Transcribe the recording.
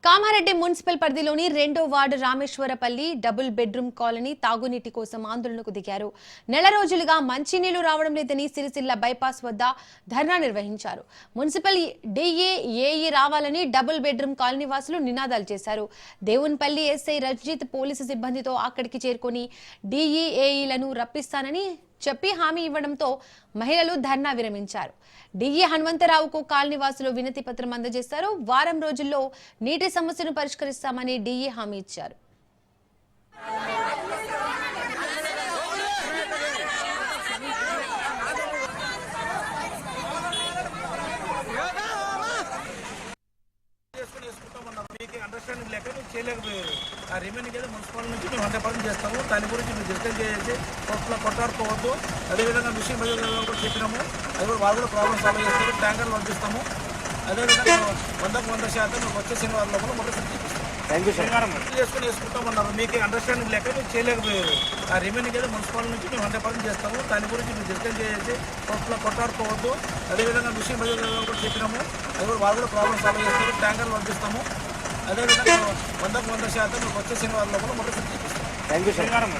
Kamareddy municipal పరిధిలోని 2వ ward Rameshwarapalli double bedroom colony తాగునీటి కోసం ఆందోళనకు దిగారు. నెల రోజులుగా మంచినీళ్లు రావడం లేదని సిరిసిల్ల బైపాస్ వద్ద ధర్నా నిర్వహించారు. మున్సిపల్ డిఏ ఏఈ రావాలని డబుల్ బెడ్రూమ్ కాలనీ వాసులు నినాదాలు చేశారు. దేవున్పల్లి ఎస్ఐ రజిత్ పోలీసు సిబ్బందితో అక్కడికి చేరుకొని డిఈఏఈలను రప్పిస్తానని చెప్పి హామీ ఇవ్వడంతో మహిళలు ధర్నా విరమించారు. డిఈ హనుమంతరావుకు కాలనీవాసులు వినతి పత్రం అందజేశారు. వారం రోజుల్లో నీటి సమస్యను పరిష్కరిస్తామని డిఈ హామీ ఇచ్చారు. అండర్స్టాండింగ్ లేక మీరు చేయలేకపోయారు. ఆ రిమైనింగ్ ఏదో మున్సిపల్ నుంచి మేము 100% చేస్తాము. దాని గురించి మీరు డిస్కస్ చేసి కొట్టాడుకోవద్దు. అదేవిధంగా మిషన్ మధ్యలో కూడా చెప్పినాము. అది కూడా వాళ్ళు కూడా ప్రాబ్లమ్ సాల్వ్ చేస్తారు. ట్యాంకర్లు పంపిస్తాము. అదేవిధంగా 100% మీకు వచ్చే శనివారం లోపల మొదటి శనివారం వేసుకుంటామన్నారు. మీకు అండర్స్టాండింగ్ లేక మీరు చేయలేకపోయారు. ఆ రిమైనింగ్ ఏదో మున్సిపల్ నుంచి మేము 100% చేస్తాము. దాని గురించి మీరు డిస్కస్ చేసి కొట్టాడుకోవద్దు. అదేవిధంగా మిషన్ మధ్యలో కూడా చెప్పినాము. అది కూడా వాళ్ళు కూడా ప్రాబ్లమ్ సాల్వ్ చేస్తారు. ట్యాంకర్లు పంపిస్తాము. అదేవిధంగా 100% మీకు వచ్చే శనివారం లోపల మొదటి శనివారం